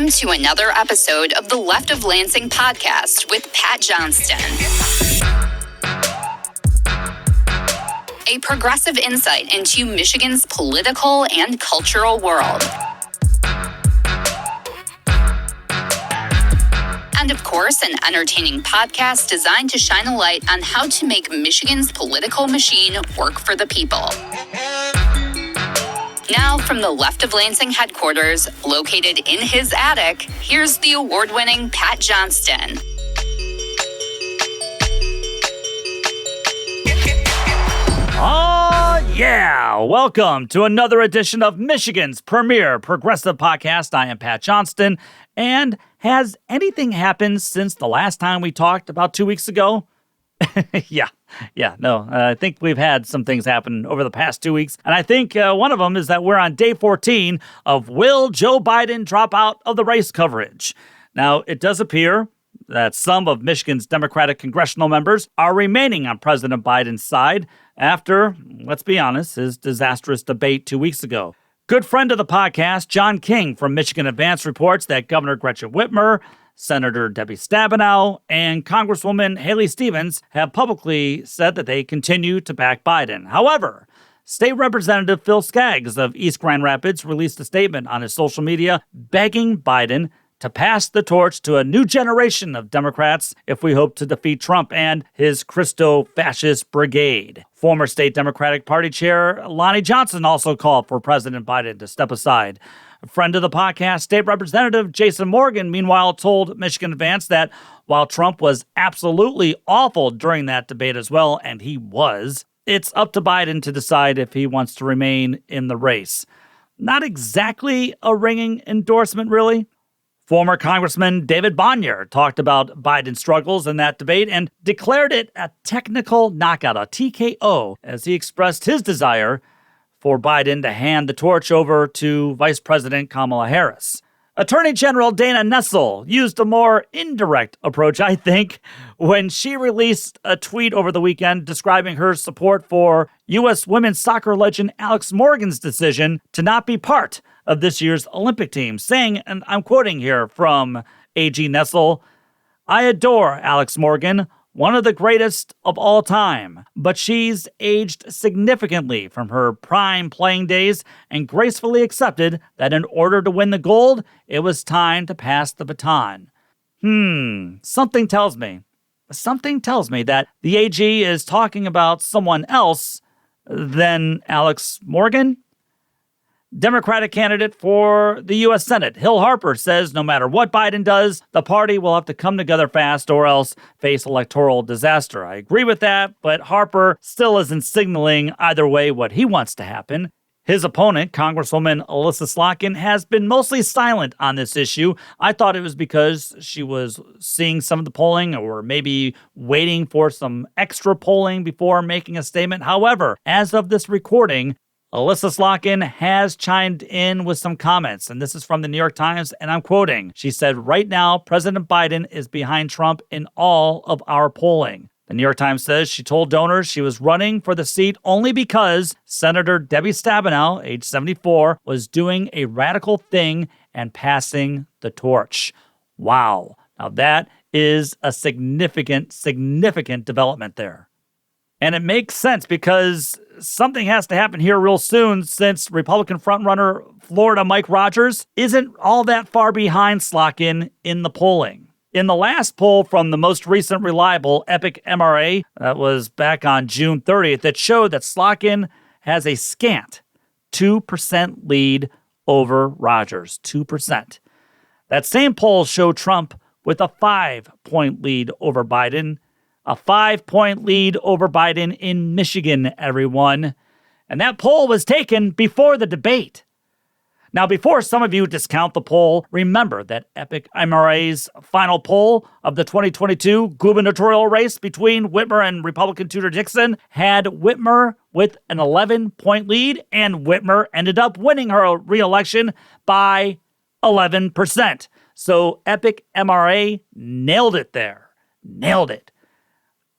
Welcome to another episode of the Left of Lansing podcast with Pat Johnston. A progressive insight into Michigan's political and cultural world. And of course, an entertaining podcast designed to shine a light on how to make Michigan's political machine work for the people. Now, from the Left of Lansing headquarters, located in his attic, here's the award-winning Pat Johnston. Oh, yeah. Welcome to another edition of Michigan's premier progressive podcast. I am Pat Johnston. And has anything happened since the last time we talked about 2 weeks ago? I think we've had some things happen over the past 2 weeks. And I think one of them is that we're on day 14 of Will Joe Biden drop out of the race coverage? Now, it does appear that some of Michigan's Democratic congressional members are remaining on President Biden's side after, let's be honest, his disastrous debate 2 weeks ago. Good friend of the podcast, John King from Michigan Advance, reports that Governor Gretchen Whitmer, Senator Debbie Stabenow, and Congresswoman Haley Stevens have publicly said that they continue to back Biden. However, State Representative Phil Skaggs of East Grand Rapids released a statement on his social media begging Biden to pass the torch to a new generation of Democrats if we hope to defeat Trump and his Christo-fascist brigade. Former State Democratic Party Chair Lonnie Johnson also called for President Biden to step aside. A friend of the podcast, State Representative Jason Morgan, meanwhile, told Michigan Advance that while Trump was absolutely awful during that debate as well, and he was, it's up to Biden to decide if he wants to remain in the race. Not exactly a ringing endorsement, really. Former Congressman David Bonnier talked about Biden's struggles in that debate and declared it a technical knockout, a TKO, as he expressed his desire for Biden to hand the torch over to Vice President Kamala Harris. Attorney General Dana Nessel used a more indirect approach, I think, when she released a tweet over the weekend describing her support for U.S. women's soccer legend Alex Morgan's decision to not be part of this year's Olympic team, saying, and I'm quoting here from AG Nessel, "I adore Alex Morgan, one of the greatest of all time, but she's aged significantly from her prime playing days and gracefully accepted that in order to win the gold, it was time to pass the baton." Something tells me that the AG is talking about someone else than Alex Morgan. Democratic candidate for the U.S. Senate, Hill Harper, says no matter what Biden does, the party will have to come together fast or else face electoral disaster. I agree with that, but Harper still isn't signaling either way what he wants to happen. His opponent, Congresswoman Alyssa Slotkin, has been mostly silent on this issue. I thought it was because she was seeing some of the polling or maybe waiting for some extra polling before making a statement. However, as of this recording, Alyssa Slotkin has chimed in with some comments, and this is from the New York Times, and I'm quoting. She said, "Right now, President Biden is behind Trump in all of our polling." The New York Times says she told donors she was running for the seat only because Senator Debbie Stabenow, age 74, was doing a radical thing and passing the torch. Wow. Now that is a significant development there. And it makes sense because something has to happen here real soon since Republican frontrunner Florida Mike Rogers isn't all that far behind Slotkin in the polling. In the last poll from the most recent reliable Epic MRA, that was back on June 30th, that showed that Slotkin has a scant 2% lead over Rogers, 2%. That same poll showed Trump with a 5-point lead over Biden. A 5-point lead over Biden in Michigan, everyone. And that poll was taken before the debate. Now, before some of you discount the poll, remember that Epic MRA's final poll of the 2022 gubernatorial race between Whitmer and Republican Tudor Dixon had Whitmer with an 11-point lead, and Whitmer ended up winning her re-election by 11%. So Epic MRA nailed it there. Nailed it.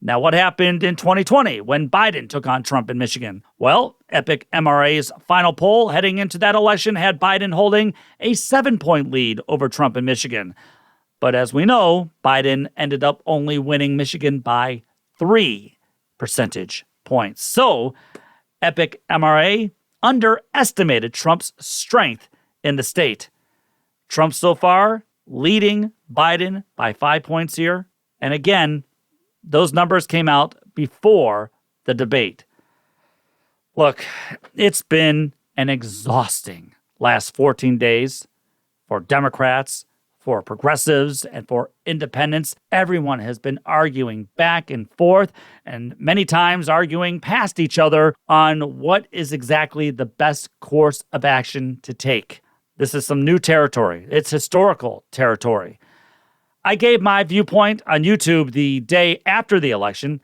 Now, what happened in 2020 when Biden took on Trump in Michigan? Well, Epic MRA's final poll heading into that election had Biden holding a 7-point lead over Trump in Michigan. But as we know, Biden ended up only winning Michigan by 3 percentage points. So, Epic MRA underestimated Trump's strength in the state. Trump so far leading Biden by 5 points here. And again, those numbers came out before the debate. Look, it's been an exhausting last 14 days for Democrats, for progressives, and for independents. Everyone has been arguing back and forth, and many times arguing past each other on what is exactly the best course of action to take. This is some new territory. It's historical territory. I gave my viewpoint on YouTube the day after the election,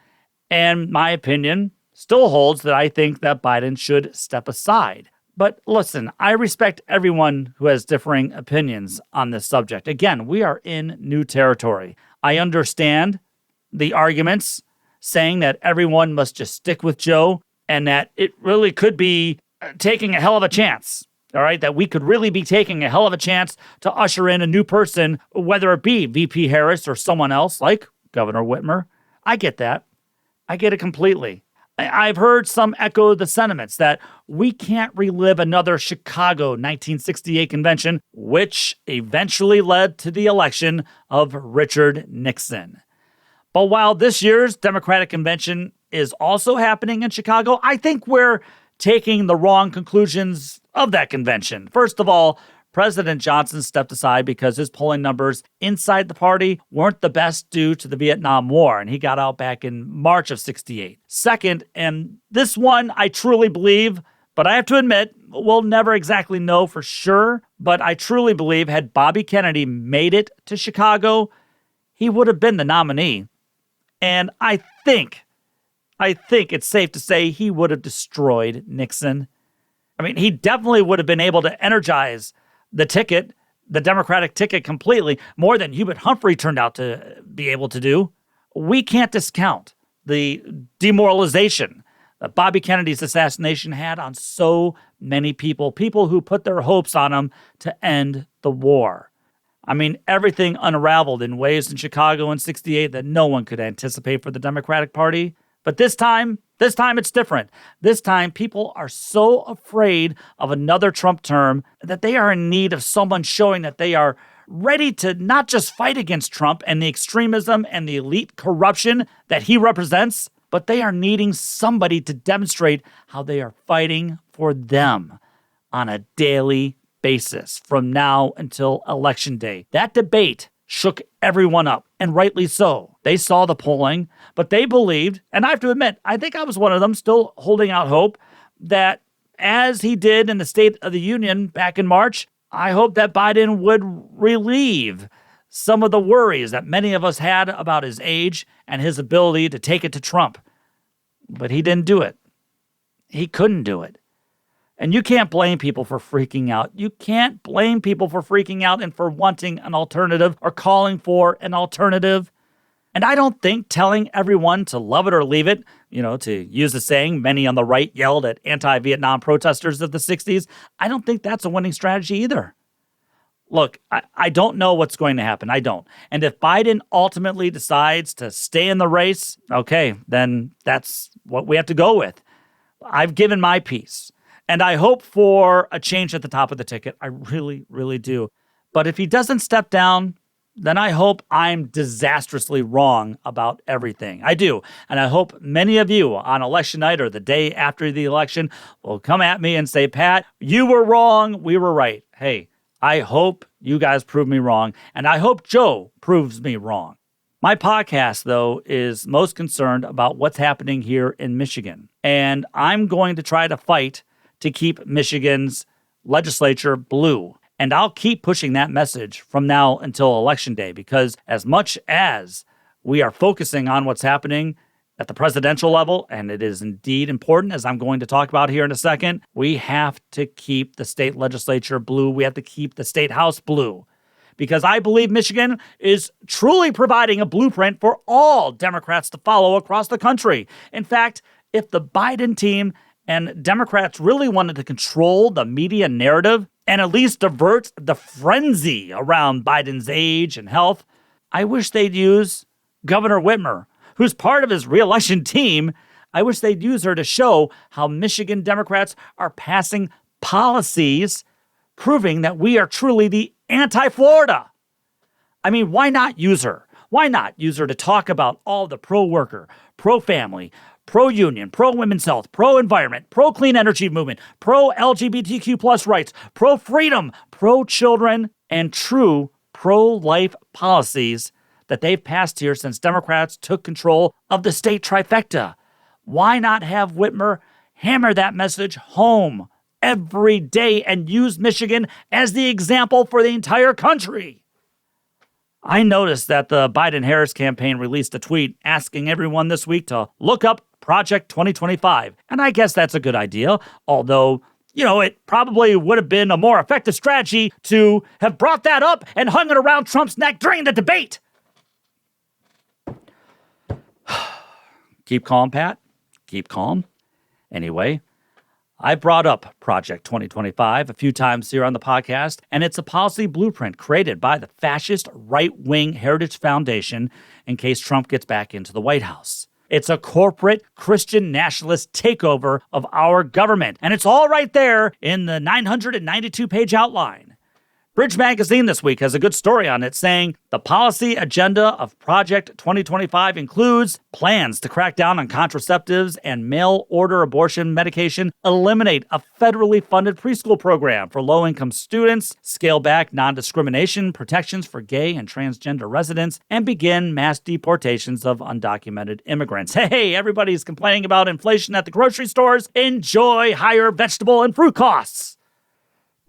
and my opinion still holds that I think that Biden should step aside. But listen, I respect everyone who has differing opinions on this subject. Again, we are in new territory. I understand the arguments saying that everyone must just stick with Joe and that it really could be taking a hell of a chance. All right, that we could really be taking a hell of a chance to usher in a new person, whether it be VP Harris or someone else like Governor Whitmer. I get that. I get it completely. I've heard some echo the sentiments that we can't relive another Chicago 1968 convention, which eventually led to the election of Richard Nixon. But while this year's Democratic convention is also happening in Chicago, I think we're taking the wrong conclusions of that convention. First of all, President Johnson stepped aside because his polling numbers inside the party weren't the best due to the Vietnam War, and he got out back in March of 68. Second, and this one I truly believe, but I have to admit, we'll never exactly know for sure, but I truly believe had Bobby Kennedy made it to Chicago, he would have been the nominee. And I think it's safe to say he would have destroyed Nixon. I mean, he definitely would have been able to energize the ticket, the Democratic ticket completely, more than Hubert Humphrey turned out to be able to do. We can't discount the demoralization that Bobby Kennedy's assassination had on so many people who put their hopes on him to end the war. I mean, everything unraveled in ways in Chicago in 68 that no one could anticipate for the Democratic Party. But this time it's different. This time, people are so afraid of another Trump term that they are in need of someone showing that they are ready to not just fight against Trump and the extremism and the elite corruption that he represents, but they are needing somebody to demonstrate how they are fighting for them on a daily basis from now until Election Day. That debate shook everyone up, and rightly so. They saw the polling, but they believed, and I have to admit, I think I was one of them still holding out hope that as he did in the State of the Union back in March, I hope that Biden would relieve some of the worries that many of us had about his age and his ability to take it to Trump. But he didn't do it. He couldn't do it. And you can't blame people for freaking out. You can't blame people for freaking out and for wanting an alternative or calling for an alternative. And I don't think telling everyone to love it or leave it, to use the saying many on the right yelled at anti-Vietnam protesters of the 60s, I don't think that's a winning strategy either. Look, I don't know what's going to happen. I don't. And if Biden ultimately decides to stay in the race, okay, then that's what we have to go with. I've given my piece. And I hope for a change at the top of the ticket. I really, really do. But if he doesn't step down, then I hope I'm disastrously wrong about everything. I do. And I hope many of you on election night or the day after the election will come at me and say, Pat, you were wrong. We were right. Hey, I hope you guys prove me wrong. And I hope Joe proves me wrong. My podcast, though, is most concerned about what's happening here in Michigan. And I'm going to try to fight to keep Michigan's legislature blue. And I'll keep pushing that message from now until Election Day, because as much as we are focusing on what's happening at the presidential level, and it is indeed important, as I'm going to talk about here in a second, we have to keep the state legislature blue. We have to keep the state house blue. because I believe Michigan is truly providing a blueprint for all Democrats to follow across the country. In fact, if the Biden team and Democrats really wanted to control the media narrative and at least divert the frenzy around Biden's age and health, I wish they'd use Governor Whitmer, who's part of his re-election team. I wish they'd use her to show how Michigan Democrats are passing policies proving that we are truly the anti-Florida. I mean, why not use her? Why not use her to talk about all the pro-worker, pro-family, pro-union, pro-women's health, pro-environment, pro-clean energy movement, pro-LGBTQ plus rights, pro-freedom, pro-children, and true pro-life policies that they've passed here since Democrats took control of the state trifecta? Why not have Whitmer hammer that message home every day and use Michigan as the example for the entire country? I noticed that the Biden-Harris campaign released a tweet asking everyone this week to look up Project 2025. And I guess that's a good idea, although, it probably would have been a more effective strategy to have brought that up and hung it around Trump's neck during the debate. Keep calm, Pat. Keep calm. Anyway, I brought up Project 2025 a few times here on the podcast, and it's a policy blueprint created by the fascist right-wing Heritage Foundation in case Trump gets back into the White House. It's a corporate Christian nationalist takeover of our government, and it's all right there in the 992-page outline. Bridge Magazine this week has a good story on it, saying the policy agenda of Project 2025 includes plans to crack down on contraceptives and mail-order abortion medication, eliminate a federally funded preschool program for low-income students, scale back non-discrimination protections for gay and transgender residents, and begin mass deportations of undocumented immigrants. Hey, everybody's complaining about inflation at the grocery stores. Enjoy higher vegetable and fruit costs.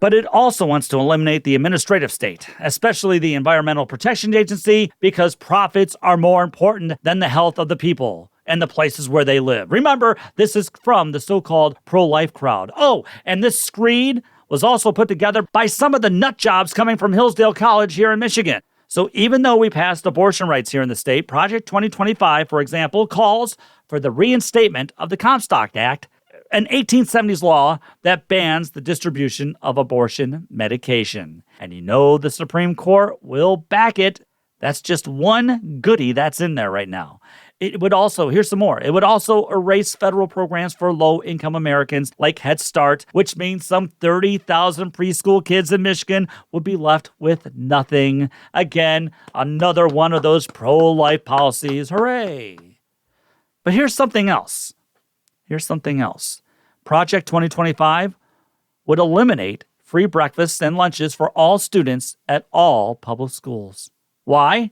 But it also wants to eliminate the administrative state, especially the Environmental Protection Agency, because profits are more important than the health of the people and the places where they live. Remember, this is from the so-called pro-life crowd. Oh, and this screed was also put together by some of the nut jobs coming from Hillsdale College here in Michigan. So even though we passed abortion rights here in the state, Project 2025, for example, calls for the reinstatement of the Comstock Act, an 1870s law that bans the distribution of abortion medication. And the Supreme Court will back it. That's just one goodie that's in there right now. It would also, here's some more, it would also erase federal programs for low-income Americans like Head Start, which means some 30,000 preschool kids in Michigan would be left with nothing. Again, another one of those pro-life policies. Hooray! But here's something else. Project 2025 would eliminate free breakfasts and lunches for all students at all public schools. Why?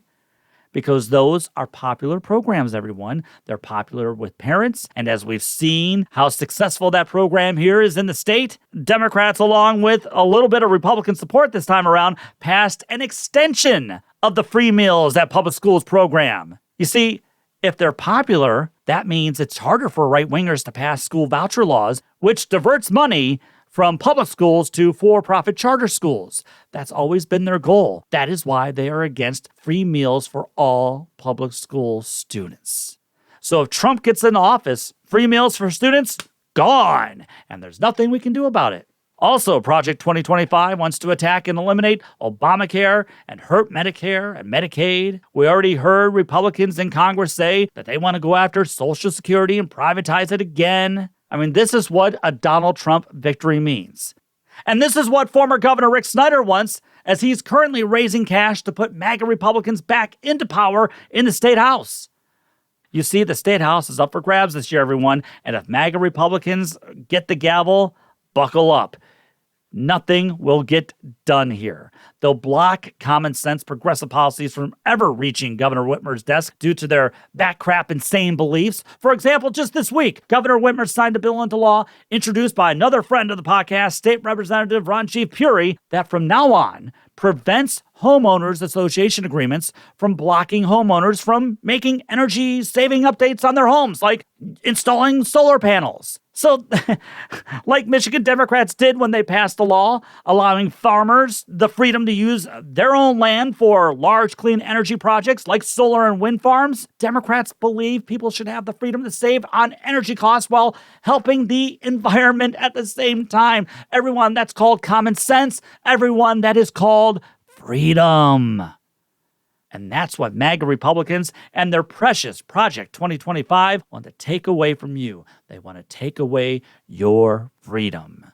Because those are popular programs, everyone. They're popular with parents, and as we've seen how successful that program here is in the state, Democrats, along with a little bit of Republican support this time around, passed an extension of the free meals at public schools program. You see, if they're popular, that means it's harder for right-wingers to pass school voucher laws, which diverts money from public schools to for-profit charter schools. That's always been their goal. That is why they are against free meals for all public school students. So if Trump gets in office, free meals for students, gone. And there's nothing we can do about it. Also, Project 2025 wants to attack and eliminate Obamacare and hurt Medicare and Medicaid. We already heard Republicans in Congress say that they want to go after Social Security and privatize it again. I mean, this is what a Donald Trump victory means. And this is what former Governor Rick Snyder wants, as he's currently raising cash to put MAGA Republicans back into power in the state house. You see, the state house is up for grabs this year, everyone. And if MAGA Republicans get the gavel, buckle up. Nothing will get done here. They'll block common sense progressive policies from ever reaching Governor Whitmer's desk due to their backcrap insane beliefs. For example, just this week, Governor Whitmer signed a bill into law introduced by another friend of the podcast, State Representative Ron Chief Puri, that from now on prevents homeowners association agreements from blocking homeowners from making energy-saving updates on their homes, like installing solar panels. So, like Michigan Democrats did when they passed a law allowing farmers the freedom to use their own land for large clean energy projects like solar and wind farms, Democrats believe people should have the freedom to save on energy costs while helping the environment at the same time. Everyone, that's called common sense. Everyone, that is called freedom. And that's what MAGA Republicans and their precious Project 2025 want to take away from you. They want to take away your freedom.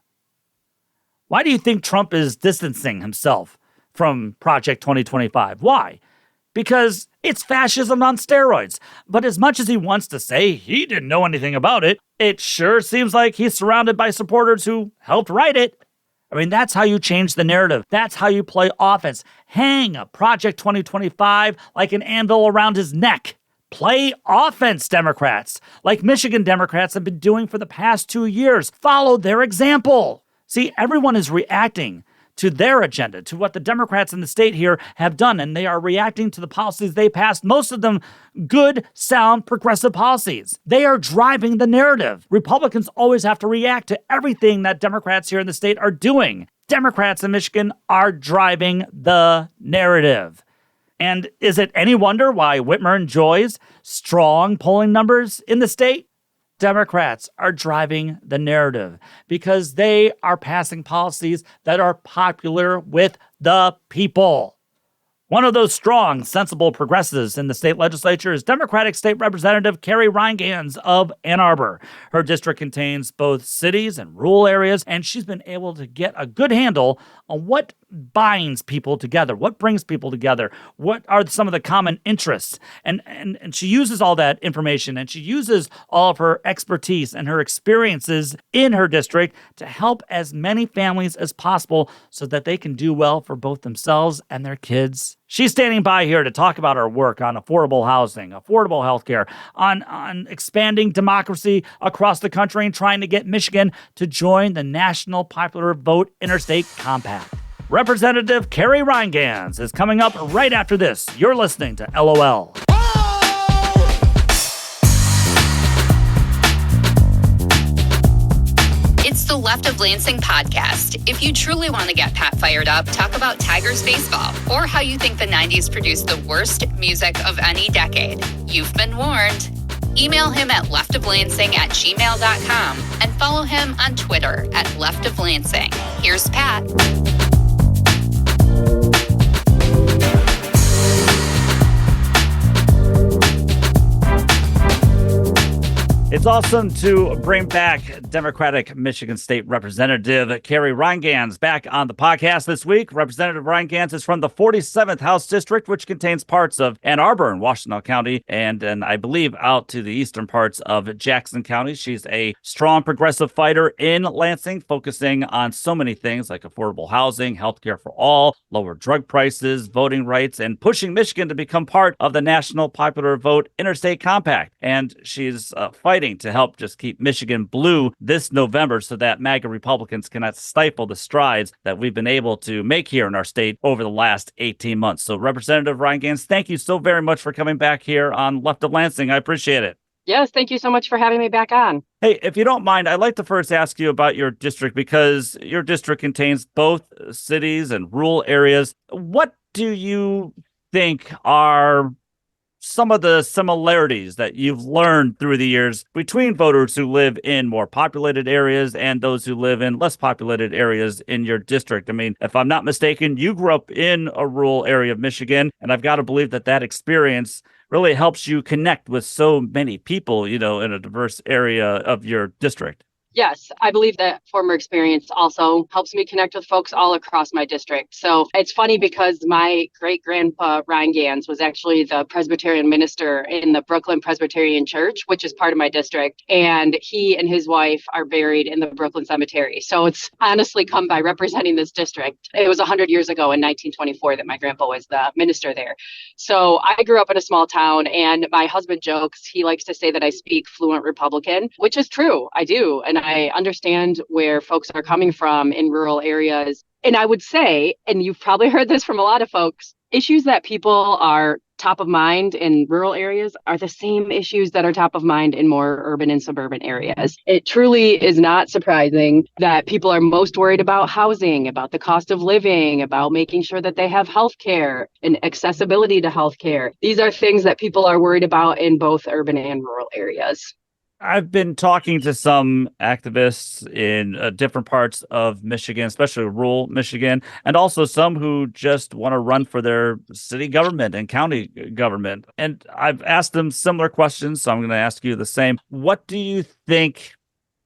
Why do you think Trump is distancing himself from Project 2025? Why? Because it's fascism on steroids. But as much as he wants to say he didn't know anything about it, it sure seems like he's surrounded by supporters who helped write it. I mean, that's how you change the narrative. That's how you play offense. Hang a Project 2025 like an anvil around his neck. Play offense, Democrats, like Michigan Democrats have been doing for the past 2 years. Follow their example. See, everyone is reacting to their agenda, to what the Democrats in the state here have done, and they are reacting to the policies they passed, most of them good, sound, progressive policies. They are driving the narrative. Republicans always have to react to everything that Democrats here in the state are doing. Democrats in Michigan are driving the narrative. And is it any wonder why Whitmer enjoys strong polling numbers in the state? Democrats are driving the narrative because they are passing policies that are popular with the people. One of those strong, sensible progressives in the state legislature is Democratic State Representative Carrie Rheingans of Ann Arbor. Her district contains both cities and rural areas, and she's been able to get a good handle on what binds people together, what brings people together, what are some of the common interests. And she uses all that information, and she uses all of her expertise and her experiences in her district to help as many families as possible so that they can do well for both themselves and their kids. She's standing by here to talk about her work on affordable housing, affordable healthcare, on expanding democracy across the country and trying to get Michigan to join the National Popular Vote Interstate Compact. Representative Carrie Rheingans is coming up right after this. You're listening to LOL. It's the Left of Lansing podcast. If you truly want to get Pat fired up, talk about Tigers baseball or how you think the 90s produced the worst music of any decade, you've been warned. Email him at leftoflansing@gmail.com and follow him on Twitter at leftoflansing. Here's Pat. It's awesome to bring back Democratic Michigan State Representative Carrie Rheingans back on the podcast this week. Representative Rheingans is from the 47th House District, which contains parts of Ann Arbor and Washtenaw County, and I believe out to the eastern parts of Jackson County. She's a strong progressive fighter in Lansing, focusing on so many things like affordable housing, healthcare for all, lower drug prices, voting rights, and pushing Michigan to become part of the National Popular Vote Interstate Compact. And she's fighting to help just keep Michigan blue this November so that MAGA Republicans cannot stifle the strides that we've been able to make here in our state over the last 18 months. So Representative Rheingans, thank you so very much for coming back here on Left of Lansing. I appreciate it. Yes, thank you so much for having me back on. Hey, if you don't mind, I'd like to first ask you about your district because your district contains both cities and rural areas. What do you think are some of the similarities that you've learned through the years between voters who live in more populated areas and those who live in less populated areas in your district? I mean, if I'm not mistaken, you grew up in a rural area of Michigan, and I've got to believe that that experience really helps you connect with so many people, in a diverse area of your district. Yes, I believe that former experience also helps me connect with folks all across my district. So it's funny because my great-grandpa Rheingans was actually the Presbyterian minister in the Brooklyn Presbyterian Church, which is part of my district. And he and his wife are buried in the Brooklyn Cemetery. So it's honestly come by representing this district. It was 100 years ago in 1924 that my grandpa was the minister there. So I grew up in a small town, and my husband jokes, he likes to say that I speak fluent Republican, which is true. I do. And I understand where folks are coming from in rural areas. And I would say, and you've probably heard this from a lot of folks, issues that people are top of mind in rural areas are the same issues that are top of mind in more urban and suburban areas. It truly is not surprising that people are most worried about housing, about the cost of living, about making sure that they have health care and accessibility to health care. These are things that people are worried about in both urban and rural areas. I've been talking to some activists in different parts of Michigan, especially rural Michigan, and also some who just want to run for their city government and county government. And I've asked them similar questions, so I'm going to ask you the same. What do you think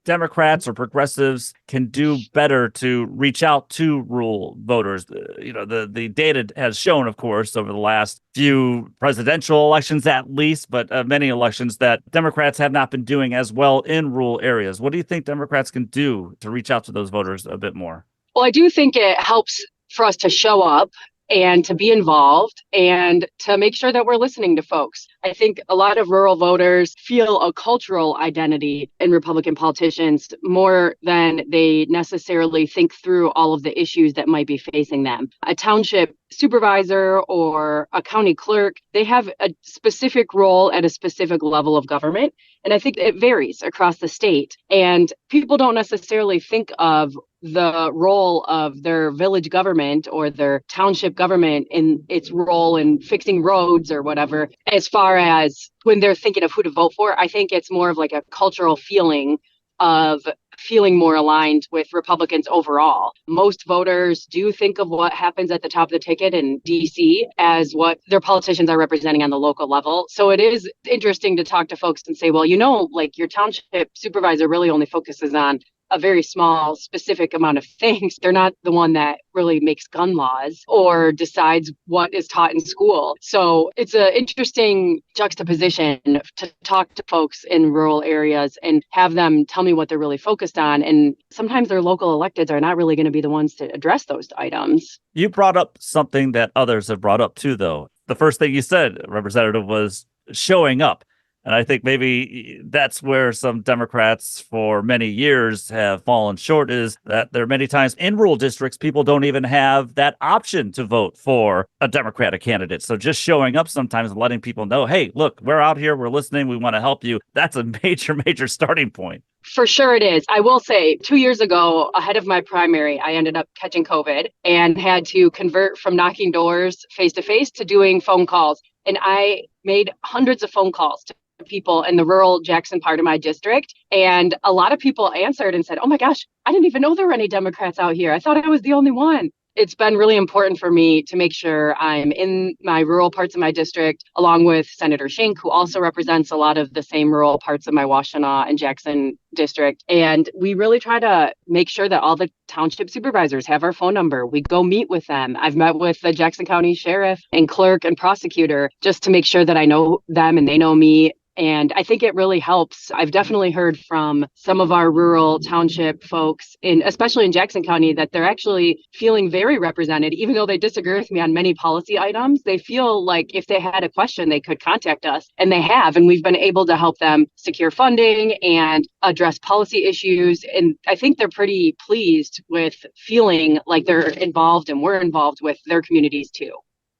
Democrats or progressives can do better to reach out to rural voters? The data has shown, of course, over the last few presidential elections at least, but many elections, that Democrats have not been doing as well in rural areas. What do you think Democrats can do to reach out to those voters a bit more? Well, I do think it helps for us to show up and to be involved and to make sure that we're listening to folks. I think a lot of rural voters feel a cultural identity in Republican politicians more than they necessarily think through all of the issues that might be facing them. A township supervisor or a county clerk, they have a specific role at a specific level of government. And I think it varies across the state. And people don't necessarily think of the role of their village government or their township government in its role in fixing roads or whatever, as far as when they're thinking of who to vote for. I think it's more of like a cultural feeling of feeling more aligned with Republicans overall. Most voters do think of what happens at the top of the ticket in DC as what their politicians are representing on the local level. So it is interesting to talk to folks and say, well, like your township supervisor really only focuses on a very small, specific amount of things. They're not the one that really makes gun laws or decides what is taught in school. So it's an interesting juxtaposition to talk to folks in rural areas and have them tell me what they're really focused on. And sometimes their local electeds are not really going to be the ones to address those items. You brought up something that others have brought up too, though. The first thing you said, Representative, was showing up. And I think maybe that's where some Democrats for many years have fallen short, is that there are many times in rural districts, people don't even have that option to vote for a Democratic candidate. So just showing up sometimes and letting people know, hey, look, we're out here, we're listening, we want to help you. That's a major starting point. For sure it is. I will say 2 years ago, ahead of my primary, I ended up catching COVID and had to convert from knocking doors face to face to doing phone calls. And I made hundreds of phone calls to people in the rural Jackson part of my district. And a lot of people answered and said, oh my gosh, I didn't even know there were any Democrats out here. I thought I was the only one. It's been really important for me to make sure I'm in my rural parts of my district, along with Senator Schenck, who also represents a lot of the same rural parts of my Washtenaw and Jackson district. And we really try to make sure that all the township supervisors have our phone number. We go meet with them. I've met with the Jackson County sheriff and clerk and prosecutor just to make sure that I know them and they know me. And I think it really helps. I've definitely heard from some of our rural township folks, especially in Jackson County, that they're actually feeling very represented, even though they disagree with me on many policy items. They feel like if they had a question, they could contact us, and they have. And we've been able to help them secure funding and address policy issues. And I think they're pretty pleased with feeling like they're involved and we're involved with their communities too.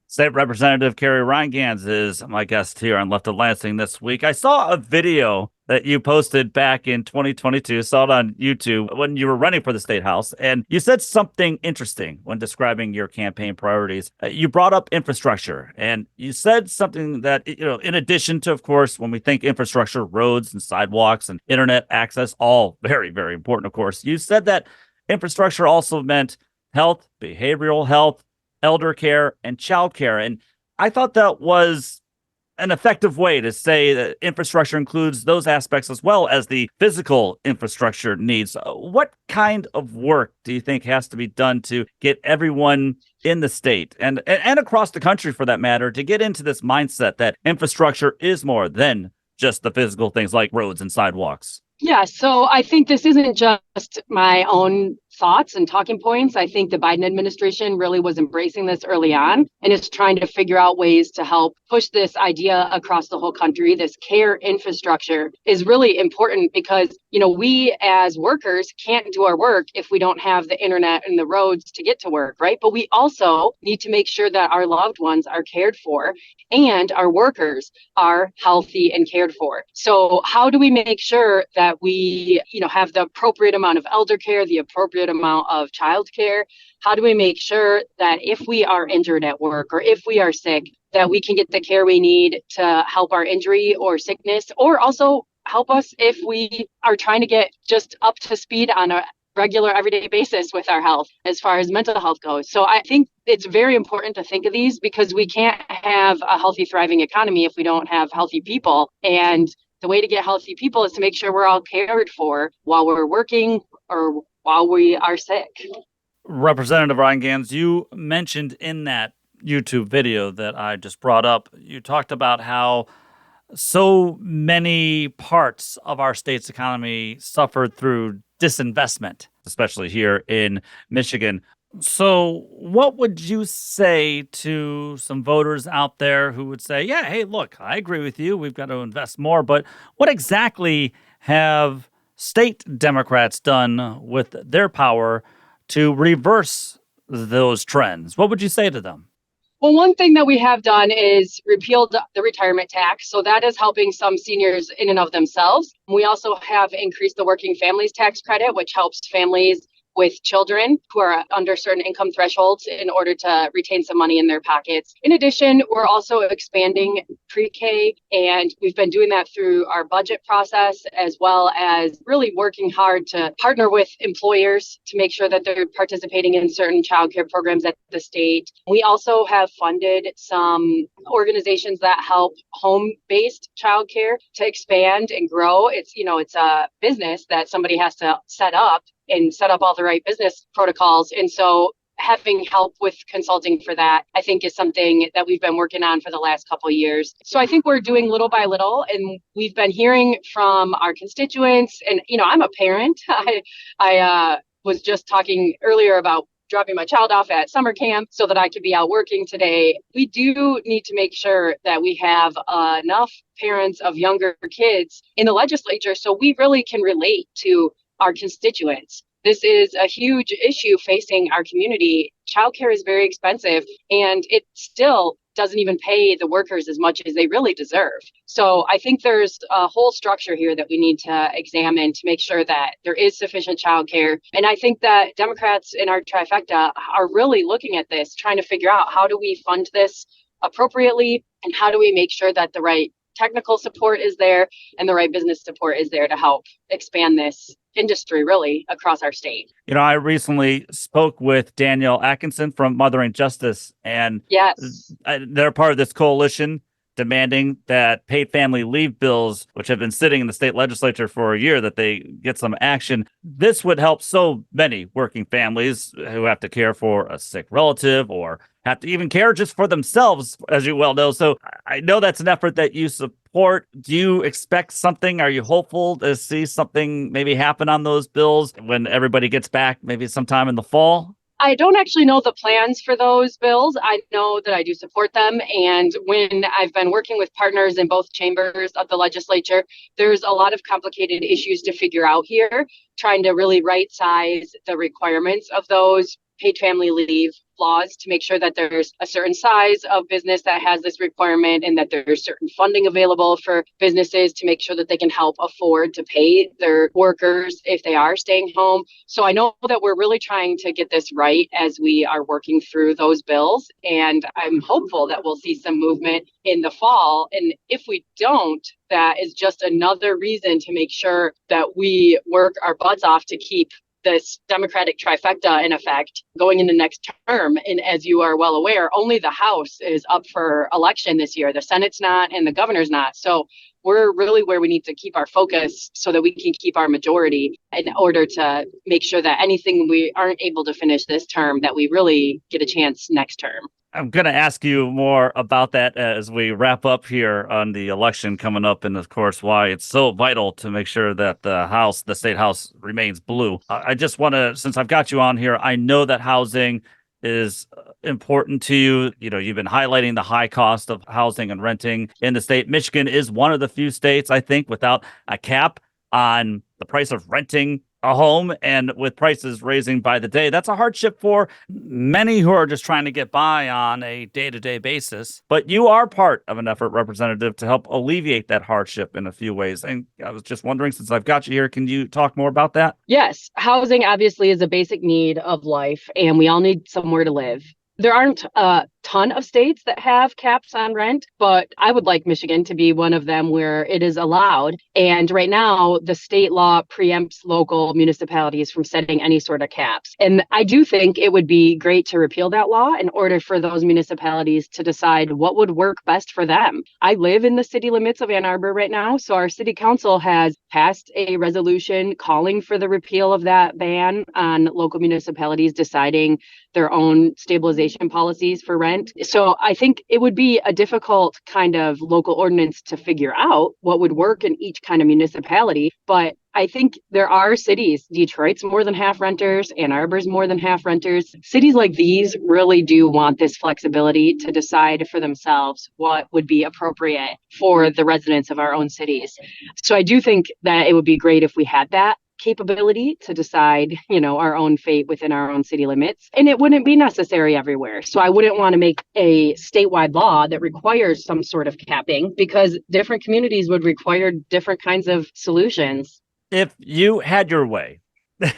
State Representative Carrie Rheingans is my guest here on Left of Lansing this week. I saw a video that you posted back in 2022, saw it on YouTube when you were running for the State House, and you said something interesting when describing your campaign priorities. You brought up infrastructure, and you said something that, in addition to, of course, when we think infrastructure, roads and sidewalks and internet access, all very, very important, of course. You said that infrastructure also meant health, behavioral health, elder care, and child care. And I thought that was an effective way to say that infrastructure includes those aspects as well as the physical infrastructure needs. What kind of work do you think has to be done to get everyone in the state and across the country, for that matter, to get into this mindset that infrastructure is more than just the physical things like roads and sidewalks? Yeah, so I think this isn't just my own thoughts and talking points. I think the Biden administration really was embracing this early on and is trying to figure out ways to help push this idea across the whole country. This care infrastructure is really important because, we as workers can't do our work if we don't have the internet and the roads to get to work, right? But we also need to make sure that our loved ones are cared for and our workers are healthy and cared for. So how do we make sure that we, have the appropriate amount of elder care, the appropriate amount of child care? How do we make sure that if we are injured at work or if we are sick, that we can get the care we need to help our injury or sickness, or also help us if we are trying to get just up to speed on a regular everyday basis with our health as far as mental health goes. So I think it's very important to think of these because we can't have a healthy, thriving economy if we don't have healthy people. And the way to get healthy people is to make sure we're all cared for while we're working or while we are sick. Representative Rheingans, you mentioned in that YouTube video that I just brought up, you talked about how so many parts of our state's economy suffered through disinvestment, especially here in Michigan. So what would you say to some voters out there who would say, yeah, hey, look, I agree with you. We've got to invest more. But what exactly have state Democrats done with their power to reverse those trends? What would you say to them? Well, one thing that we have done is repealed the retirement tax. So that is helping some seniors in and of themselves. We also have increased the working families tax credit, which helps families with children who are under certain income thresholds in order to retain some money in their pockets. In addition, we're also expanding pre-K, and we've been doing that through our budget process, as well as really working hard to partner with employers to make sure that they're participating in certain childcare programs at the state. We also have funded some organizations that help home-based childcare to expand and grow. It's a business that somebody has to set up all the right business protocols. And so having help with consulting for that, I think, is something that we've been working on for the last couple of years. So I think we're doing little by little, and we've been hearing from our constituents. And, I'm a parent. I was just talking earlier about dropping my child off at summer camp so that I could be out working today. We do need to make sure that we have enough parents of younger kids in the legislature so we really can relate to our constituents. This is a huge issue facing our community. Childcare is very expensive, and it still doesn't even pay the workers as much as they really deserve. So I think there's a whole structure here that we need to examine to make sure that there is sufficient childcare. And I think that Democrats in our trifecta are really looking at this, trying to figure out how do we fund this appropriately, and how do we make sure that the right technical support is there and the right business support is there to help expand this industry really across our state. I recently spoke with Danielle Atkinson from Mothering Justice, and yes, they're part of this coalition demanding that paid family leave bills, which have been sitting in the state legislature for a year, that they get some action. This would help so many working families who have to care for a sick relative or have to even care just for themselves, as you well know. So I know that's an effort that you support. Do you expect something? Are you hopeful to see something maybe happen on those bills when everybody gets back, maybe sometime in the fall? I don't actually know the plans for those bills. I know that I do support them. And when I've been working with partners in both chambers of the legislature, there's a lot of complicated issues to figure out here, trying to really right size the requirements of those paid family leave laws to make sure that there's a certain size of business that has this requirement and that there's certain funding available for businesses to make sure that they can help afford to pay their workers if they are staying home. So I know that we're really trying to get this right as we are working through those bills. And I'm hopeful that we'll see some movement in the fall. And if we don't, that is just another reason to make sure that we work our butts off to keep this Democratic trifecta in effect going into next term. And as you are well aware, only the House is up for election this year. The Senate's not and the governor's not. So we're really where we need to keep our focus so that we can keep our majority in order to make sure that anything we aren't able to finish this term, that we really get a chance next term. I'm going to ask you more about that as we wrap up here on the election coming up, and of course, why it's so vital to make sure that the state house remains blue. I just want to, since I've got you on here, I know that housing is important to you. You know, you've been highlighting the high cost of housing and renting in the state. Michigan is one of the few states, I think, without a cap on the price of renting a home, and with prices raising by the day, that's a hardship for many who are just trying to get by on a day-to-day basis. But you are part of an effort, Representative, to help alleviate that hardship in a few ways. And I was just wondering, since I've got you here, can you talk more about that? Yes, housing obviously is a basic need of life, and we all need somewhere to live. There aren't a ton of states that have caps on rent, but I would like Michigan to be one of them where it is allowed. And right now, the state law preempts local municipalities from setting any sort of caps. And I do think it would be great to repeal that law in order for those municipalities to decide what would work best for them. I live in the city limits of Ann Arbor right now, so our city council has passed a resolution calling for the repeal of that ban on local municipalities deciding their own stabilization policies for rent. So I think it would be a difficult kind of local ordinance to figure out what would work in each kind of municipality. But I think there are cities, Detroit's more than half renters, Ann Arbor's more than half renters. Cities like these really do want this flexibility to decide for themselves what would be appropriate for the residents of our own cities. So I do think that it would be great if we had that capability to decide, our own fate within our own city limits. And it wouldn't be necessary everywhere. So I wouldn't want to make a statewide law that requires some sort of capping, because different communities would require different kinds of solutions. If you had your way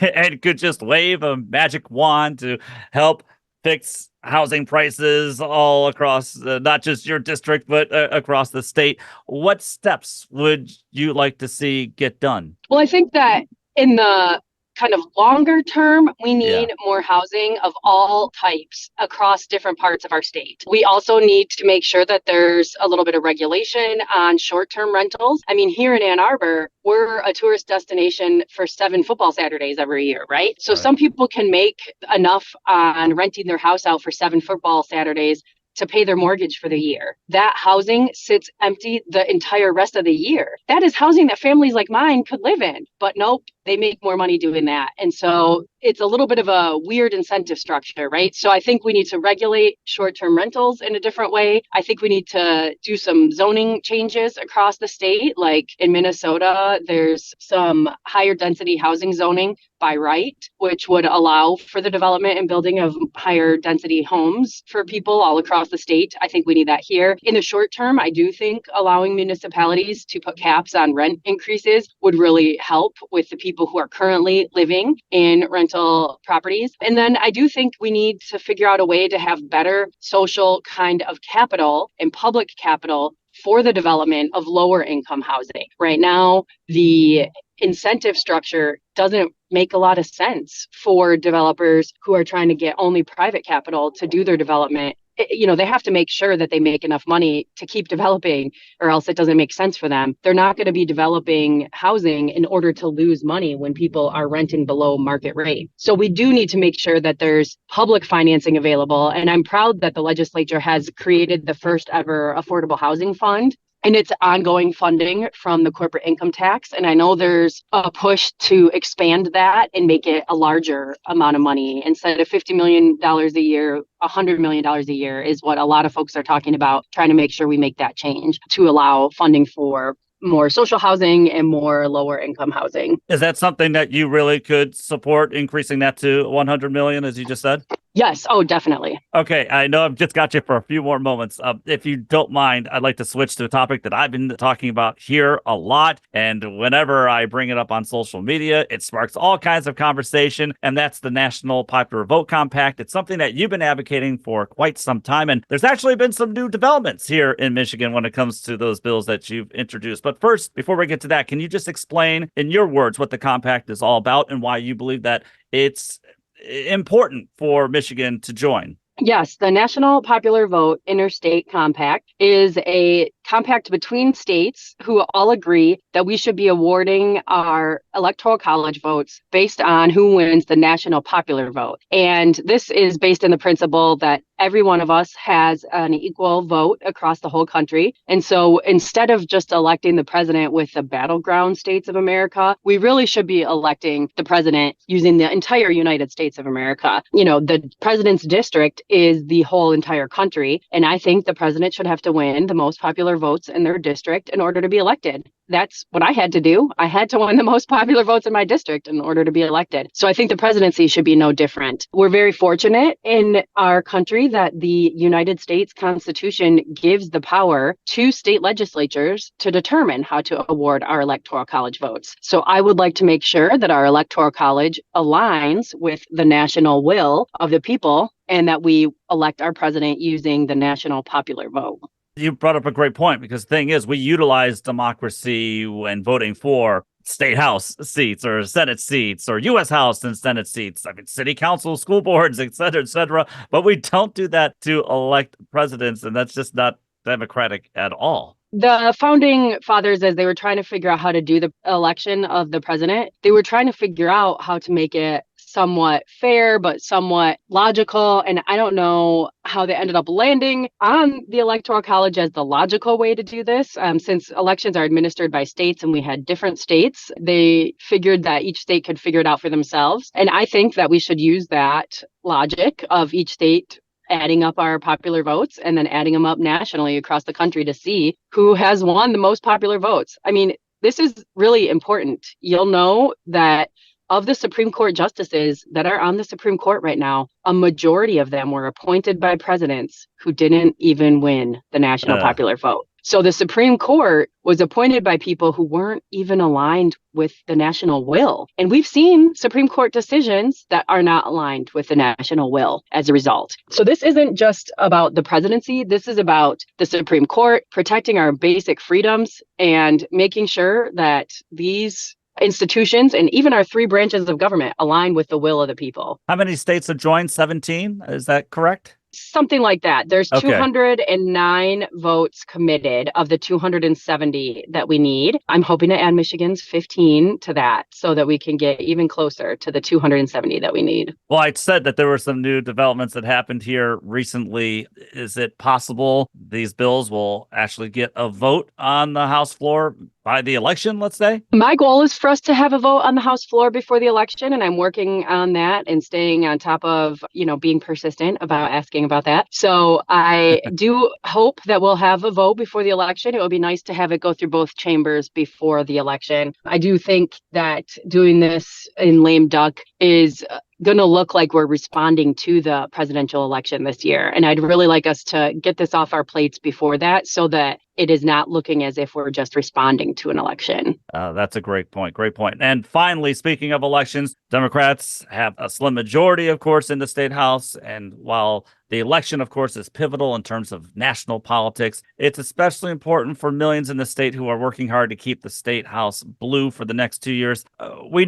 and could just wave a magic wand to help fix housing prices all across, not just your district, but across the state, what steps would you like to see get done? Well, I think that in the kind of longer term, we need more housing of all types across different parts of our state. We also need to make sure that there's a little bit of regulation on short-term rentals. I mean, here in Ann Arbor, we're a tourist destination for 7 football Saturdays every year, right? So some people can make enough on renting their house out for 7 football Saturdays to pay their mortgage for the year. That housing sits empty the entire rest of the year. That is housing that families like mine could live in, but nope, they make more money doing that. And so it's a little bit of a weird incentive structure, right? So I think we need to regulate short-term rentals in a different way. I think we need to do some zoning changes across the state. Like in Minnesota, there's some higher density housing zoning by right, which would allow for the development and building of higher density homes for people all across the state. I think we need that here. In the short term, I do think allowing municipalities to put caps on rent increases would really help with the people who are currently living in rental properties. And then I do think we need to figure out a way to have better social kind of capital and public capital for the development of lower income housing. Right now, the incentive structure doesn't make a lot of sense for developers who are trying to get only private capital to do their development. They have to make sure that they make enough money to keep developing, or else it doesn't make sense for them. They're not going to be developing housing in order to lose money when people are renting below market rate. So we do need to make sure that there's public financing available. And I'm proud that the legislature has created the first ever affordable housing fund. And it's ongoing funding from the corporate income tax. And I know there's a push to expand that and make it a larger amount of money. Instead of $50 million a year, $100 million a year is what a lot of folks are talking about, trying to make sure we make that change to allow funding for more social housing and more lower income housing. Is that something that you really could support, increasing that to 100 million, as you just said? Yes. Oh, definitely. Okay. I know I've just got you for a few more moments. If you don't mind, I'd like to switch to a topic that I've been talking about here a lot. And whenever I bring it up on social media, it sparks all kinds of conversation. And that's the National Popular Vote Compact. It's something that you've been advocating for quite some time. And there's actually been some new developments here in Michigan when it comes to those bills that you've introduced. But first, before we get to that, can you just explain in your words what the compact is all about and why you believe that it's important for Michigan to join? Yes, the National Popular Vote Interstate Compact is a compact between states who all agree that we should be awarding our electoral college votes based on who wins the national popular vote. And this is based on the principle that every one of us has an equal vote across the whole country. And so instead of just electing the president with the battleground states of America, we really should be electing the president using the entire United States of America. The president's district is the whole entire country. And I think the president should have to win the most popular votes in their district in order to be elected. That's what I had to do. I had to win the most popular votes in my district in order to be elected. So I think the presidency should be no different. We're very fortunate in our country that the United States Constitution gives the power to state legislatures to determine how to award our electoral college votes. So I would like to make sure that our electoral college aligns with the national will of the people and that we elect our president using the national popular vote. You brought up a great point, because the thing is, we utilize democracy when voting for state house seats or Senate seats or U.S. House and Senate seats. I mean, city council, school boards, et cetera, but we don't do that to elect presidents, and that's just not democratic at all. The founding fathers, as they were trying to figure out how to do the election of the president, they were trying to figure out how to make it somewhat fair, but somewhat logical. And I don't know how they ended up landing on the Electoral College as the logical way to do this. Since elections are administered by states and we had different states, they figured that each state could figure it out for themselves. And I think that we should use that logic of each state adding up our popular votes and then adding them up nationally across the country to see who has won the most popular votes. I mean, this is really important. You'll know that of the Supreme Court justices that are on the Supreme Court right now, a majority of them were appointed by presidents who didn't even win the national popular vote. So the Supreme Court was appointed by people who weren't even aligned with the national will. And we've seen Supreme Court decisions that are not aligned with the national will as a result. So this isn't just about the presidency. This is about the Supreme Court protecting our basic freedoms and making sure that these institutions and even our three branches of government align with the will of the people. How many states have joined? 17? Is that correct? Something like that. There's 209 votes committed of the 270 that we need. I'm hoping to add Michigan's 15 to that so that we can get even closer to the 270 that we need. Well, I said that there were some new developments that happened here recently. Is it possible these bills will actually get a vote on the House floor by the election, let's say? My goal is for us to have a vote on the House floor before the election, and I'm working on that and staying on top of, being persistent about asking about that. So I do hope that we'll have a vote before the election. It would be nice to have it go through both chambers before the election. I do think that doing this in lame duck is going to look like we're responding to the presidential election this year. And I'd really like us to get this off our plates before that so that it is not looking as if we're just responding to an election. That's a great point. Great point. And finally, speaking of elections, Democrats have a slim majority, of course, in the state house. And while the election, of course, is pivotal in terms of national politics, it's especially important for millions in the state who are working hard to keep the state house blue for the next 2 years. We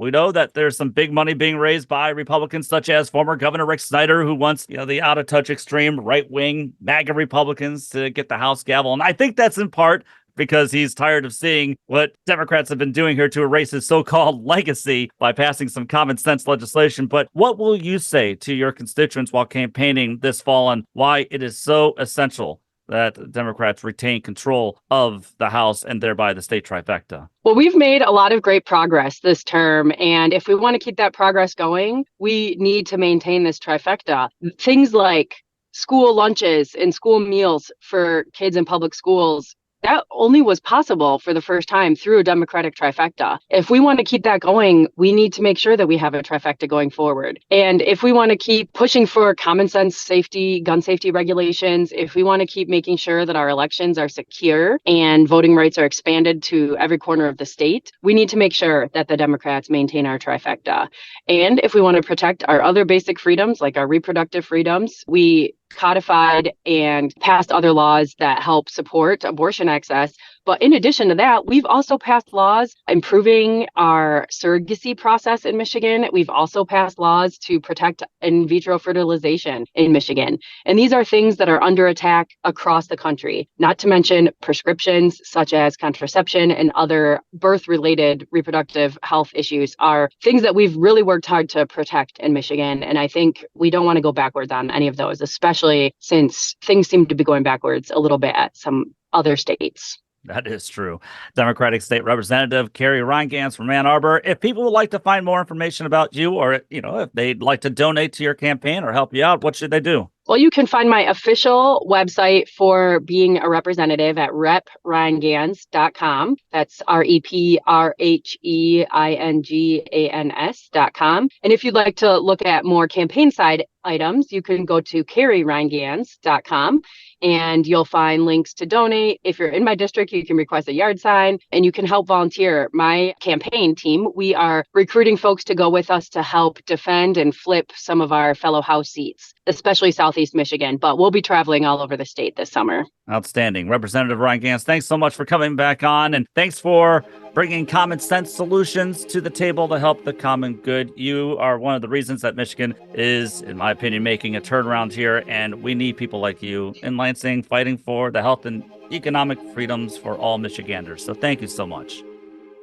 know that there's some big money being raised by Republicans, such as former Governor Rick Snyder, who wants, the out-of-touch extreme right-wing MAGA Republicans to get the House gavel. And I think that's in part because he's tired of seeing what Democrats have been doing here to erase his so-called legacy by passing some common sense legislation. But what will you say to your constituents while campaigning this fall on why it is so essential that Democrats retain control of the House and thereby the state trifecta? Well, we've made a lot of great progress this term. And if we want to keep that progress going, we need to maintain this trifecta. Things like school lunches and school meals for kids in public schools, that only was possible for the first time through a Democratic trifecta. If we want to keep that going, we need to make sure that we have a trifecta going forward. And if we want to keep pushing for common sense safety, gun safety regulations, if we want to keep making sure that our elections are secure and voting rights are expanded to every corner of the state, we need to make sure that the Democrats maintain our trifecta. And if we want to protect our other basic freedoms, like our reproductive freedoms, we codified and passed other laws that help support abortion access. But in addition to that, we've also passed laws improving our surrogacy process in Michigan. We've also passed laws to protect in vitro fertilization in Michigan. And these are things that are under attack across the country, not to mention prescriptions such as contraception and other birth-related reproductive health issues are things that we've really worked hard to protect in Michigan. And I think we don't want to go backwards on any of those, especially since things seem to be going backwards a little bit at some other states. That is true. Democratic State Representative Carrie Rheingans from Ann Arbor. If people would like to find more information about you, or if they'd like to donate to your campaign or help you out, what should they do? Well, you can find my official website for being a representative at reprheingans.com. That's reprheingans.com. And if you'd like to look at more campaign side items, you can go to carrierheingans.com and you'll find links to donate. If you're in my district, you can request a yard sign and you can help volunteer. My campaign team, we are recruiting folks to go with us to help defend and flip some of our fellow House seats, especially Southeast Michigan, but we'll be traveling all over the state this summer. Outstanding. Representative Rheingans, thanks so much for coming back on, and thanks for bringing common sense solutions to the table to help the common good. You are one of the reasons that Michigan is, in my opinion, making a turnaround here, and we need people like you in Lansing fighting for the health and economic freedoms for all Michiganders. So thank you so much.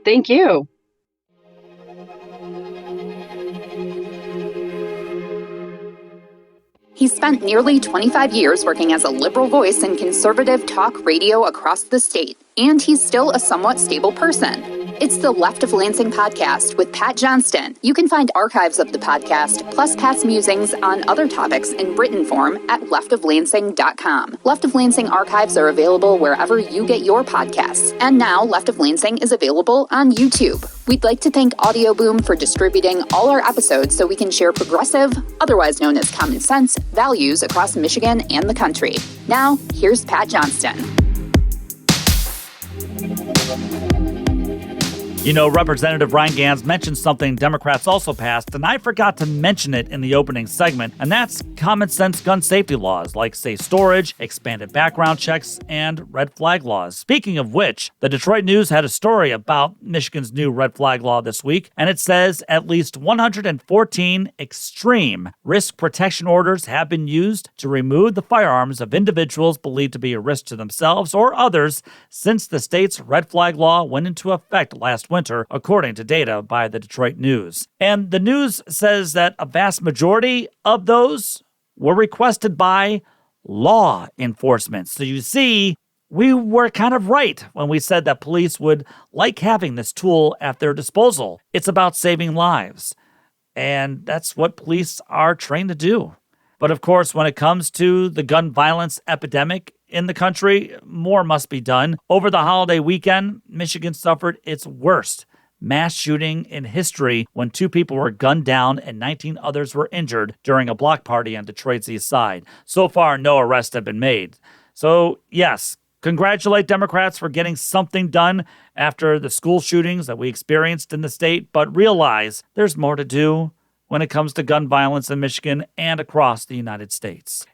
Thank you. He spent nearly 25 years working as a liberal voice in conservative talk radio across the state, and he's still a somewhat stable person. It's the Left of Lansing podcast with Pat Johnston. You can find archives of the podcast, plus Pat's musings on other topics in written form at leftoflansing.com. Left of Lansing archives are available wherever you get your podcasts. And now Left of Lansing is available on YouTube. We'd like to thank Audio Boom for distributing all our episodes so we can share progressive, otherwise known as common sense, values across Michigan and the country. Now, here's Pat Johnston. Representative Rheingans mentioned something Democrats also passed, and I forgot to mention it in the opening segment, and that's common sense gun safety laws like safe storage, expanded background checks, and red flag laws. Speaking of which, the Detroit News had a story about Michigan's new red flag law this week, and it says at least 114 extreme risk protection orders have been used to remove the firearms of individuals believed to be a risk to themselves or others since the state's red flag law went into effect last winter, according to data by the Detroit News. And the news says that a vast majority of those were requested by law enforcement. So you see, we were kind of right when we said that police would like having this tool at their disposal. It's about saving lives. And that's what police are trained to do. But of course, when it comes to the gun violence epidemic in the country, more must be done. Over the holiday weekend, Michigan suffered its worst mass shooting in history when 2 people were gunned down and 19 others were injured during a block party on Detroit's east side. So far, no arrests have been made. So, yes, congratulate Democrats for getting something done after the school shootings that we experienced in the state, but realize there's more to do when it comes to gun violence in Michigan and across the United States.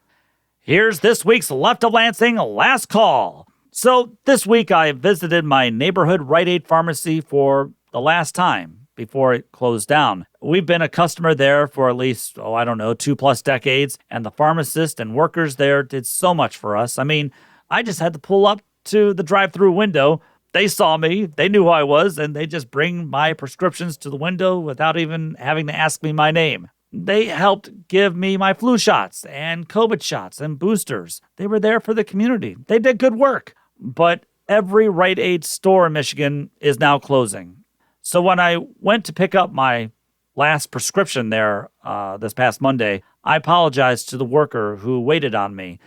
Here's this week's Left of Lansing Last Call. So this week I visited my neighborhood Rite Aid pharmacy for the last time before it closed down. We've been a customer there for at least, 2+ decades, and the pharmacist and workers there did so much for us. I mean, I just had to pull up to the drive-through window. They saw me, they knew who I was, and they just bring my prescriptions to the window without even having to ask me my name. They helped give me my flu shots and COVID shots and boosters. They were there for the community. They did good work. But every Rite Aid store in Michigan is now closing. So when I went to pick up my last prescription there this past Monday, I apologized to the worker who waited on me.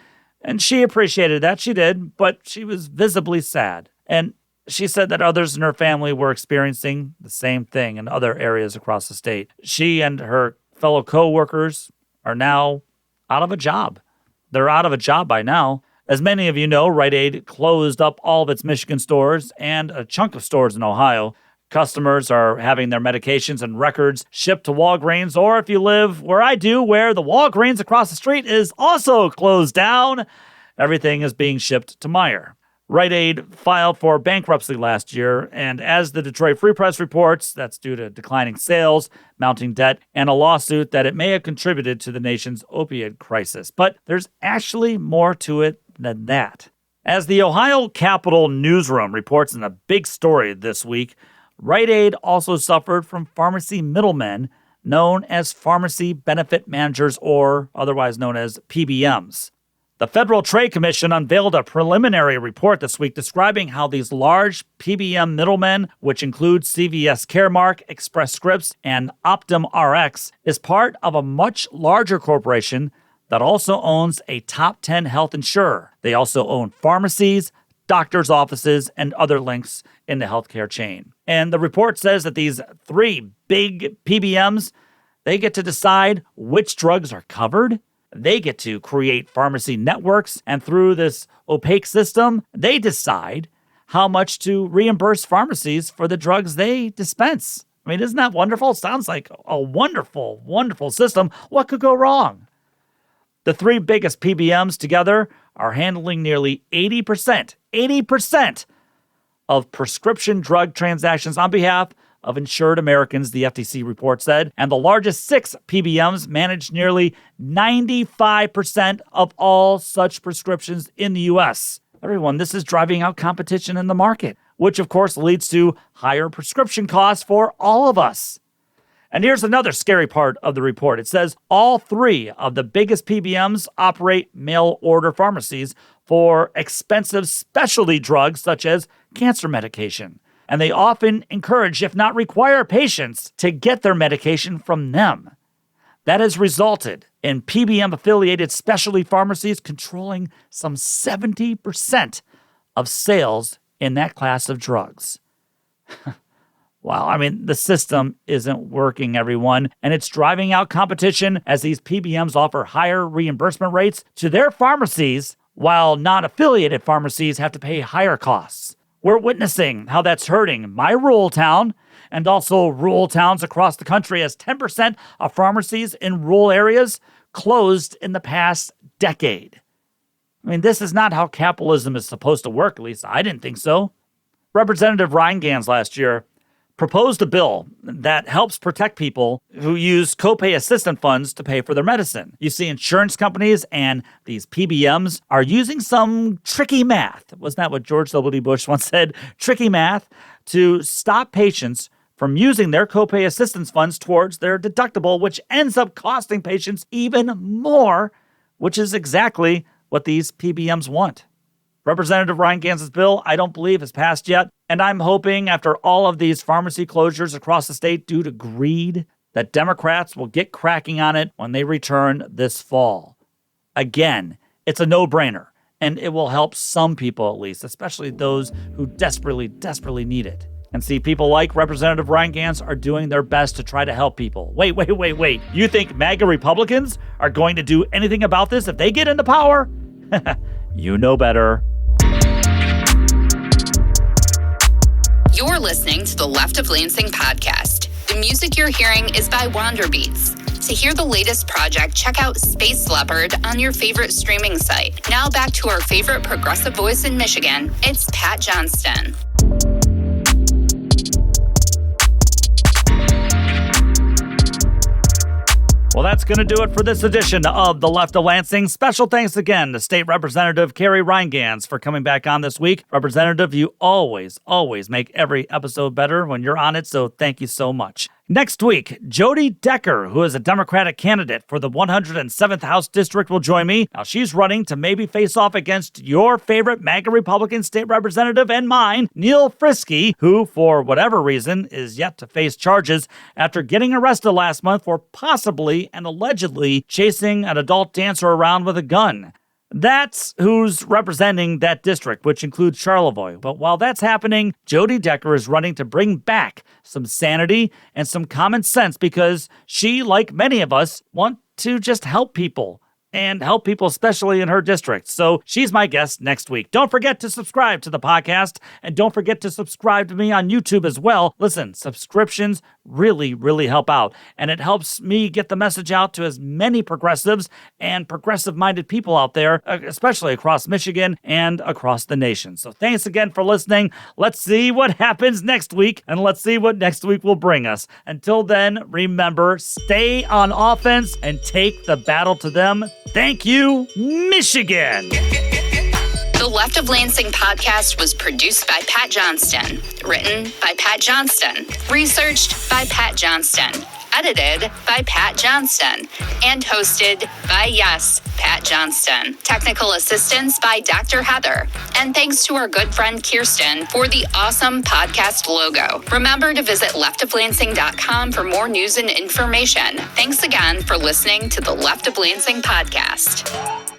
And she appreciated that. She did, but she was visibly sad. And she said that others in her family were experiencing the same thing in other areas across the state. She and her fellow co-workers are now out of a job. They're out of a job by now. As many of you know, Rite Aid closed up all of its Michigan stores and a chunk of stores in Ohio. Customers are having their medications and records shipped to Walgreens, or if you live where I do, where the Walgreens across the street is also closed down, everything is being shipped to Meijer. Rite Aid filed for bankruptcy last year, and as the Detroit Free Press reports, that's due to declining sales, mounting debt, and a lawsuit that it may have contributed to the nation's opioid crisis. But there's actually more to it than that. As the Ohio Capitol Newsroom reports in a big story this week, Rite Aid also suffered from pharmacy middlemen known as pharmacy benefit managers, or otherwise known as PBMs. The Federal Trade Commission unveiled a preliminary report this week describing how these large PBM middlemen, which include CVS Caremark, Express Scripts, and Optum Rx, is part of a much larger corporation that also owns a top 10 health insurer. They also own pharmacies, doctors' offices, and other links in the healthcare chain. And the report says that these three big PBMs, they get to decide which drugs are covered. They get to create pharmacy networks, and through this opaque system, they decide how much to reimburse pharmacies for the drugs they dispense. I mean, isn't that wonderful? Sounds like a wonderful, wonderful system. What could go wrong? The three biggest PBMs together are handling nearly 80% of prescription drug transactions on behalf of insured Americans, the FTC report said, and the largest six PBMs manage nearly 95% of all such prescriptions in the U.S. Everyone, this is driving out competition in the market, which of course leads to higher prescription costs for all of us. And here's another scary part of the report. It says all three of the biggest PBMs operate mail-order pharmacies for expensive specialty drugs such as cancer medication. And they often encourage, if not require, patients to get their medication from them. That has resulted in PBM-affiliated specialty pharmacies controlling some 70% of sales in that class of drugs. Wow, I mean, the system isn't working, everyone, and it's driving out competition as these PBMs offer higher reimbursement rates to their pharmacies, while non-affiliated pharmacies have to pay higher costs. We're witnessing how that's hurting my rural town and also rural towns across the country, as 10% of pharmacies in rural areas closed in the past decade. I mean, this is not how capitalism is supposed to work, at least I didn't think so. Representative Rheingans last year proposed a bill that helps protect people who use copay assistance funds to pay for their medicine. You see, insurance companies and these PBMs are using some tricky math. Wasn't that what George W. Bush once said? Tricky math to stop patients from using their copay assistance funds towards their deductible, which ends up costing patients even more, which is exactly what these PBMs want. Representative Rheingans' bill, I don't believe, has passed yet, and I'm hoping after all of these pharmacy closures across the state due to greed, that Democrats will get cracking on it when they return this fall. Again, it's a no-brainer, and it will help some people at least, especially those who desperately, desperately need it. And see, people like Representative Rheingans are doing their best to try to help people. Wait. You think MAGA Republicans are going to do anything about this if they get into power? You know better. You're listening to the Left of Lansing podcast. The music you're hearing is by Wander Beats. To hear the latest project, check out Space Leopard on your favorite streaming site. Now back to our favorite progressive voice in Michigan. It's Pat Johnston. Well, that's going to do it for this edition of the Left of Lansing. Special thanks again to State Representative Carrie Rheingans for coming back on this week. Representative, you always make every episode better when you're on it, so thank you so much. Next week, Jody Decker, who is a Democratic candidate for the 107th House District, will join me. Now, she's running to maybe face off against your favorite MAGA Republican state representative and mine, Neil Frisky, who, for whatever reason, is yet to face charges after getting arrested last month for possibly and allegedly chasing an adult dancer around with a gun. That's who's representing that district, which includes Charlevoix. But while that's happening, Jody Decker is running to bring back some sanity and some common sense because she, like many of us, want to just help people. And help people, especially in her district. So she's my guest next week. Don't forget to subscribe to the podcast, and don't forget to subscribe to me on YouTube as well. Listen, subscriptions really, really help out. And it helps me get the message out to as many progressives and progressive-minded people out there, especially across Michigan and across the nation. So thanks again for listening. Let's see what happens next week, and let's see what next week will bring us. Until then, remember, stay on offense and take the battle to them. Thank you, Michigan! The Left of Lansing podcast was produced by Pat Johnston, written by Pat Johnston, researched by Pat Johnston, edited by Pat Johnston, and hosted by, yes, Pat Johnston. Technical assistance by Dr. Heather. And thanks to our good friend Kirsten for the awesome podcast logo. Remember to visit leftoflansing.com for more news and information. Thanks again for listening to the Left of Lansing podcast.